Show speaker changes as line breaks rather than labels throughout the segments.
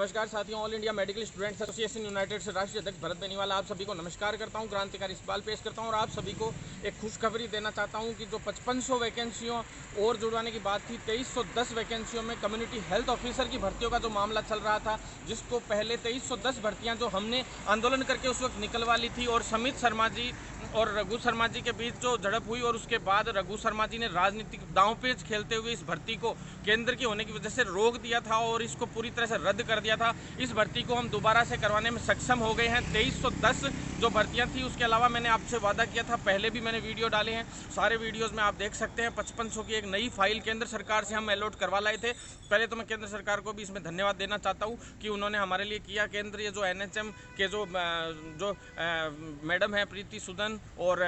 नमस्कार साथियों, all India medical students association United से राष्ट्रीय अध्यक्ष भरत बेनीवाला आप सभी को नमस्कार करता हूं। क्रांतिकारी इकबाल पेश करता हूं और आप सभी को एक खुशखबरी देना चाहता हूं कि जो 5500 वैकेंसियों और जुड़वाने की बात थी, 2310 वैकेंसियों में कम्युनिटी हेल्थ ऑफिसर की भर्तियों का जो मामला चल रहा था, जिसको पहले 2310 भर्तियाँ जो हमने आंदोलन करके उस वक्त निकलवा ली थी और समित शर्मा जी और रघु शर्मा जी के बीच जो झड़प हुई और उसके बाद रघु शर्मा जी ने राजनीतिक दांवपेच खेलते हुए इस भर्ती को केंद्र की होने की वजह से रोक दिया था और इसको पूरी तरह से रद्द कर दिया था। इस भर्ती को हम दोबारा से करवाने में सक्षम हो गए हैं। 2310 जो भर्तियां थी, उसके अलावा मैंने आपसे वादा किया था, पहले भी मैंने वीडियो डाले हैं, सारे वीडियोस में आप देख सकते हैं। 5500 की एक नई फाइल केंद्र सरकार से हम अलॉट करवा लाए थे। पहले तो मैं केंद्र सरकार को भी इसमें धन्यवाद देना चाहता हूँ कि उन्होंने हमारे लिए किया। केंद्रीय जो NHM के जो मैडम है प्रीति सुदन और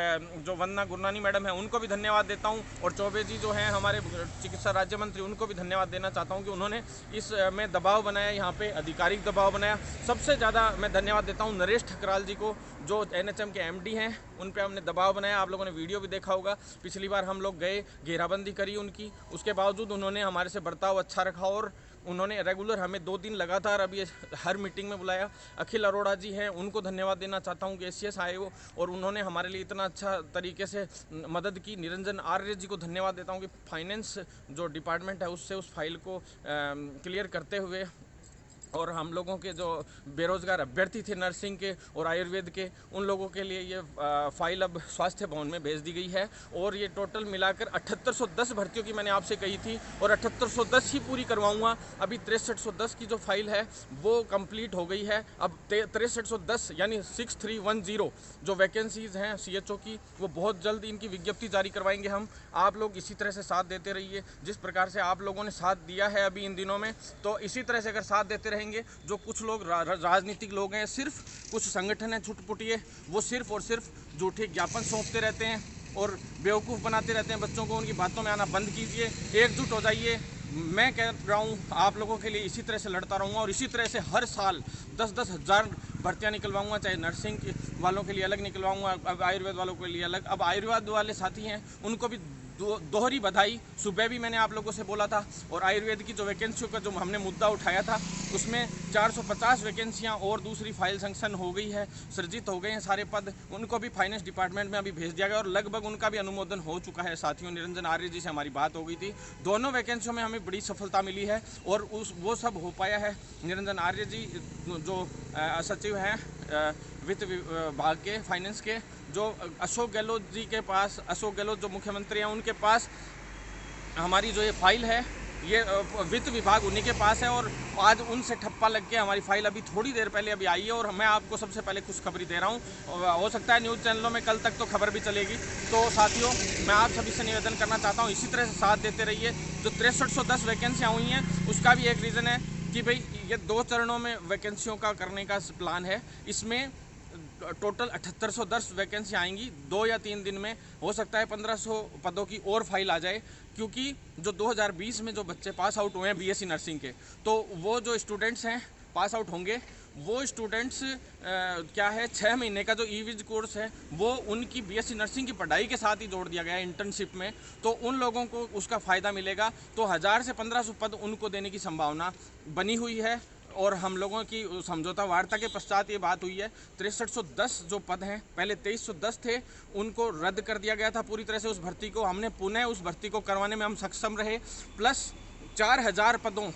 जो वंदना गुरनानी मैडम है, उनको भी धन्यवाद देता हूं। और चौबे जी जो हैं हमारे चिकित्सा राज्य मंत्री, उनको भी धन्यवाद देना चाहता हूं कि उन्होंने इस में दबाव बनाया, यहाँ पे आधिकारिक दबाव बनाया। सबसे ज़्यादा मैं धन्यवाद देता हूं नरेश ठकराल जी को, जो NHM के MD हैं, उन पे हमने दबाव बनाया। आप लोगों ने वीडियो भी देखा होगा, पिछली बार हम लोग गए, घेराबंदी करी उनकी, उसके बावजूद उन्होंने हमारे से बर्ताव अच्छा रखा और उन्होंने रेगुलर हमें 2 दिन लगातार अभी हर मीटिंग में बुलाया। अखिल अरोड़ा जी हैं, उनको धन्यवाद देना चाहता हूं कि SCS आए वो और उन्होंने हमारे लिए इतना अच्छा तरीके से मदद की। निरंजन आर्य जी को धन्यवाद देता हूं कि फाइनेंस जो डिपार्टमेंट है उससे उस फाइल को क्लियर करते हुए, और हम लोगों के जो बेरोजगार अभ्यर्थी थे नर्सिंग के और आयुर्वेद के, उन लोगों के लिए ये फाइल अब स्वास्थ्य भवन में भेज दी गई है। और ये टोटल मिलाकर 7810 भर्तियों की मैंने आपसे कही थी और 7810 ही पूरी करवाऊंगा। अभी 6310 की जो फाइल है वो कंप्लीट हो गई है। अब 6310 यानी 6310 जो वैकेंसीज़ हैं CHO की, वो बहुत जल्द इनकी विज्ञप्ति जारी करवाएंगे हम। आप लोग इसी तरह से साथ देते रहिए, जिस प्रकार से आप लोगों ने साथ दिया है अभी इन दिनों में, तो इसी तरह से अगर साथ देते रहेंगे। जो कुछ लोग राजनीतिक लोग हैं, सिर्फ कुछ संगठन है छुटपुटिए, वो सिर्फ और सिर्फ झूठे ज्ञापन सौंपते रहते हैं और बेवकूफ़ बनाते रहते हैं बच्चों को। उनकी बातों में आना बंद कीजिए, एकजुट हो जाइए। मैं कह रहा हूँ आप लोगों के लिए इसी तरह से लड़ता रहूँगा और इसी तरह से हर साल 10-10 हज़ार भर्तियाँ निकलवाऊँगा, चाहे नर्सिंग वालों के लिए अलग निकलवाऊँगा, अब आयुर्वेद वालों के लिए अलग। अब आयुर्वेद वाले साथी हैं, उनको भी दोहरी बधाई। सुबह भी मैंने आप लोगों से बोला था और आयुर्वेद की जो वैकेंसियों का जो हमने मुद्दा उठाया था, उसमें 450 वैकेंसियां और दूसरी फाइल सैंक्शन हो गई है, सृजित हो गए हैं सारे पद। उनको भी फाइनेंस डिपार्टमेंट में अभी भेज दिया गया और लगभग उनका भी अनुमोदन हो चुका है। साथियों, निरंजन आर्य जी से हमारी बात हो गई थी, दोनों वैकेंसियों में हमें बड़ी सफलता मिली है और वो सब हो पाया है। निरंजन आर्य जी जो सचिव हैं वित्त विभाग के, फाइनेंस के, जो अशोक गहलोत जी के पास, अशोक गहलोत जो मुख्यमंत्री हैं, उनके पास हमारी जो ये फाइल है, ये वित्त विभाग उन्हीं के पास है और आज उनसे ठप्पा लग के हमारी फाइल अभी थोड़ी देर पहले अभी आई है और मैं आपको सबसे पहले खुशखबरी दे रहा हूँ। हो सकता है न्यूज़ चैनलों में कल तक तो खबर भी चलेगी। तो साथियों, मैं आप सभी से निवेदन करना चाहता हूँ, इसी तरह से साथ देते रहिए। जो 6310 वैकेंसियाँ हुई हैं, उसका भी एक रीज़न है कि भाई ये 2 चरणों में वैकेंसियों का करने का प्लान है। इसमें टोटल 7810 वैकेंसी आएंगी 2 या 3 दिन में। हो सकता है 1500 पदों की और फाइल आ जाए, क्योंकि जो 2020 में जो बच्चे पास आउट हुए हैं BSc नर्सिंग के, तो वो जो स्टूडेंट्स हैं पास आउट होंगे, वो स्टूडेंट्स क्या है, 6 महीने का जो EVIS कोर्स है वो उनकी BSc नर्सिंग की पढ़ाई के साथ ही जोड़ दिया गया है इंटर्नशिप में, तो उन लोगों को उसका फ़ायदा मिलेगा। तो 1000 से 1500 पद उनको देने की संभावना बनी हुई है और हम लोगों की समझौता वार्ता के पश्चात ये बात हुई है। 6310 जो पद हैं, पहले 2310 थे, उनको रद्द कर दिया गया था पूरी तरह से। उस भर्ती को हमने पुनः उस भर्ती को करवाने में हम सक्षम रहे, प्लस 4000 पदों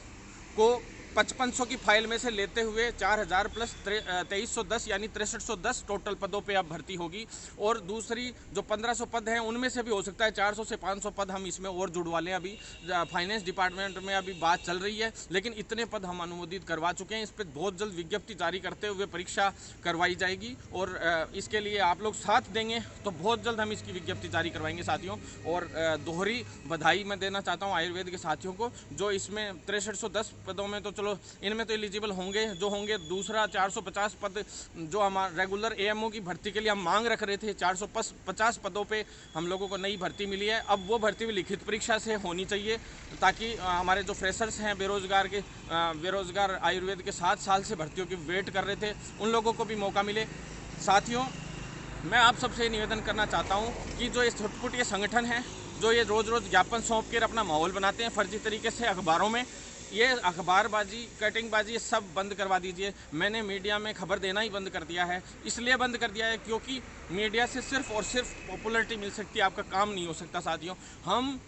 को 5500 की फाइल में से लेते हुए 4000 प्लस 2310 यानी 6310 टोटल पदों पे अब भर्ती होगी। और दूसरी जो 1500 पद हैं, उनमें से भी हो सकता है 400 से 500 पद हम इसमें और जुड़वा लें। अभी फाइनेंस डिपार्टमेंट में अभी बात चल रही है, लेकिन इतने पद हम अनुमोदित करवा चुके हैं। इस पर बहुत जल्द विज्ञप्ति जारी करते हुए परीक्षा करवाई जाएगी और इसके लिए आप लोग साथ देंगे तो बहुत जल्द हम इसकी विज्ञप्ति जारी करवाएंगे साथियों। और दोहरी बधाई मैं देना चाहता हूँ आयुर्वेद के साथियों को, जो इसमें 6310 पदों में तो चलो इनमें तो एलिजिबल होंगे जो होंगे। दूसरा 450 पद जो हमारा रेगुलर AMO की भर्ती के लिए हम मांग रख रहे थे, 450 पदों पे हम लोगों को नई भर्ती मिली है। अब वो भर्ती भी लिखित परीक्षा से होनी चाहिए, ताकि हमारे जो फ्रेशर्स हैं, बेरोजगार आयुर्वेद के 7 साल से भर्तियों की वेट कर रहे थे, उन लोगों को भी मौका मिले। साथियों, मैं आप सबसे निवेदन करना चाहता हूँ कि जो ये छुटपुट संगठन हैं, जो ये रोज़ रोज़ ज्ञापन सौंप कर अपना माहौल बनाते हैं फर्जी तरीके से अखबारों में, ये अखबारबाजी, कटिंगबाजी, ये सब बंद करवा दीजिए। मैंने मीडिया में खबर देना ही बंद कर दिया है। इसलिए बंद कर दिया है क्योंकि मीडिया से सिर्फ और सिर्फ पॉपुलैरिटी मिल सकती है, आपका काम नहीं हो सकता साथियों। हम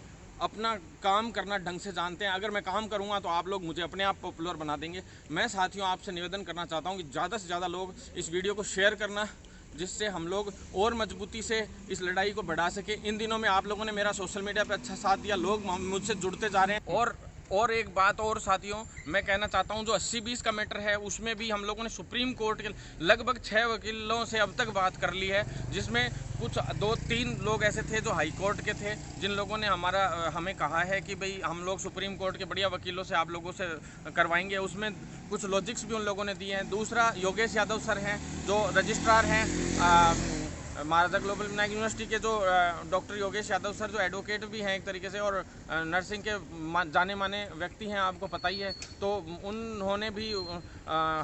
अपना काम करना ढंग से जानते हैं। अगर मैं काम करूंगा तो आप लोग मुझे अपने आप पॉपुलर बना देंगे। मैं साथियों आपसे निवेदन करना चाहता हूं कि ज़्यादा से ज़्यादा लोग इस वीडियो को शेयर करना, जिससे हम लोग और मजबूती से इस लड़ाई को बढ़ा सके। इन दिनों में आप लोगों ने मेरा सोशल मीडिया पे अच्छा साथ दिया, लोग मुझसे जुड़ते जा रहे हैं। और एक बात और साथियों मैं कहना चाहता हूं, जो 80-20 का मैटर है उसमें भी हम लोगों ने सुप्रीम कोर्ट के लगभग 6 वकीलों से अब तक बात कर ली है, जिसमें कुछ 2-3 लोग ऐसे थे जो हाई कोर्ट के थे, जिन लोगों ने हमें कहा है कि भाई हम लोग सुप्रीम कोर्ट के बढ़िया वकीलों से आप लोगों से करवाएंगे। उसमें कुछ लॉजिक्स भी उन लोगों ने दिए हैं। दूसरा, योगेश यादव सर हैं जो रजिस्ट्रार हैं महाराजा ग्लोबल विनायक यूनिवर्सिटी के, जो डॉक्टर योगेश यादव सर जो एडवोकेट भी हैं एक तरीके से, और नर्सिंग के जाने माने व्यक्ति हैं, आपको पता ही है। तो उन्होंने भी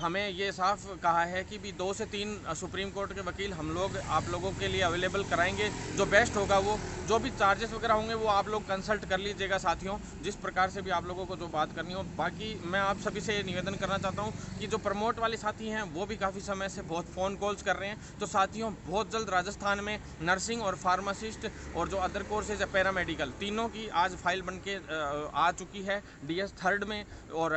हमें ये साफ कहा है कि भी 2 से 3 सुप्रीम कोर्ट के वकील हम लोग आप लोगों के लिए अवेलेबल कराएंगे। जो बेस्ट होगा, वो जो भी चार्जेस वगैरह होंगे वो आप लोग कंसल्ट कर लीजिएगा साथियों, जिस प्रकार से भी आप लोगों को जो बात करनी हो। बाकी मैं आप सभी से निवेदन करना चाहता हूँ कि जो प्रमोट वाले साथी हैं वो भी काफ़ी समय से बहुत फ़ोन कॉल्स कर रहे हैं। तो साथियों बहुत जल्द राजस्थान में नर्सिंग और फार्मासिस्ट और जो अदर कोर्सेज है पैरामेडिकल, तीनों की आज फाइल बन के आ चुकी है DS 3rd में। और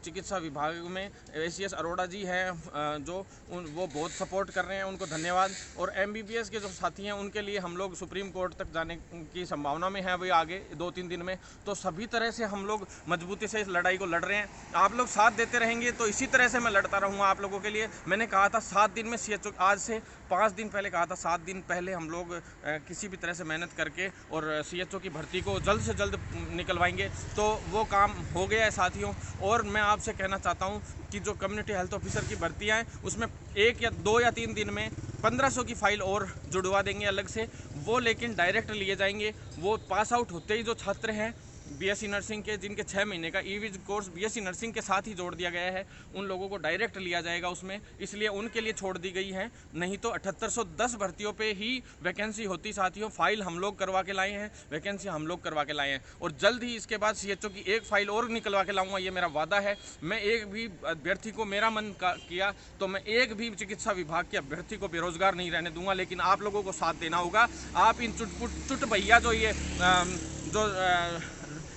चिकित्सा विभाग में ACS अरोड़ा जी हैं जो वो बहुत सपोर्ट कर रहे हैं, उनको धन्यवाद। और MBBS के जो साथी हैं उनके लिए हम लोग सुप्रीम कोर्ट तक जाने की संभावना में है वही आगे 2-3 दिन में। तो सभी तरह से हम लोग मजबूती से इस लड़ाई को लड़ रहे हैं। आप लोग साथ देते रहेंगे तो इसी तरह से मैं लड़ता रहूँगा आप लोगों के लिए। मैंने कहा था 7 दिन में CHO, आज से 5 दिन पहले कहा था, 7 दिन पहले हम लोग किसी भी तरह से मेहनत करके और CHO की भर्ती को जल्द से जल्द निकलवाएंगे। तो वो काम हो गया है साथियों। और मैं आपसे कहना चाहता हूँ कि जो कम्युनिटी हेल्थ ऑफिसर की भर्तियाँ हैं उसमें 1 या 2 या 3 दिन में 1500 की फाइल और जुड़वा देंगे अलग से, वो लेकिन डायरेक्ट लिए जाएंगे। वो पास आउट होते ही जो छात्र हैं BSc नर्सिंग के, जिनके 6 महीने का EVIS कोर्स BSc नर्सिंग के साथ ही जोड़ दिया गया है, उन लोगों को डायरेक्ट लिया जाएगा उसमें, इसलिए उनके लिए छोड़ दी गई है। नहीं तो 7810 भर्तियों पे ही वैकेंसी होती साथियों। फाइल हम लोग करवा के लाए हैं, वैकेंसी हम लोग करवा के लाए हैं, और जल्द ही इसके बाद CHO की एक फाइल और निकलवा के लाऊंगा, ये मेरा वादा है। मैं एक भी अभ्यर्थी को, मेरा मन किया तो मैं एक भी चिकित्सा विभाग के अभ्यर्थी को बेरोजगार नहीं रहने दूंगा, लेकिन आप लोगों को साथ देना होगा। आप इन चुट भैया जो ये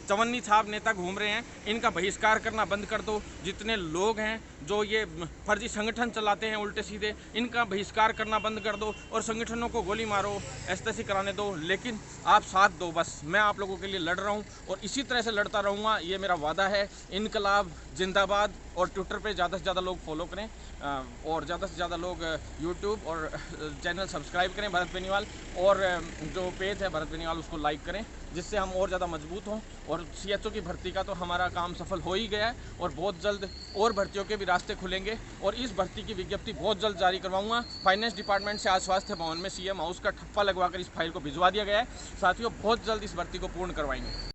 चवन्नी छाप नेता घूम रहे हैं, इनका बहिष्कार करना बंद कर दो। जितने लोग हैं जो ये फर्जी संगठन चलाते हैं उल्टे सीधे, इनका बहिष्कार करना बंद कर दो और संगठनों को गोली मारो, एस्टेसी कराने दो, लेकिन आप साथ दो बस। मैं आप लोगों के लिए लड़ रहा हूँ और इसी तरह से लड़ता रहूँगा, ये मेरा वादा है। इनकलाब जिंदाबाद। और ट्विटर पे ज़्यादा से ज़्यादा लोग फॉलो करें और ज़्यादा से ज़्यादा लोग यूट्यूब और चैनल सब्सक्राइब करें भरत बेनीवाल, और जो पेज है भरत बेनीवाल उसको लाइक करें, जिससे हम और ज़्यादा मजबूत हों। और CHO की भर्ती का तो हमारा काम सफल हो ही गया है और बहुत जल्द और भर्तियों के भी रास्ते खुलेंगे, और इस भर्ती की विज्ञप्ति बहुत जल्द जारी करवाऊंगा। फाइनेंस डिपार्टमेंट से आज स्वास्थ्य भवन में CM हाउस का ठप्पा लगवाकर इस फाइल को भिजवा दिया गया है साथियों। बहुत जल्द इस भर्ती को पूर्ण करवाएंगे।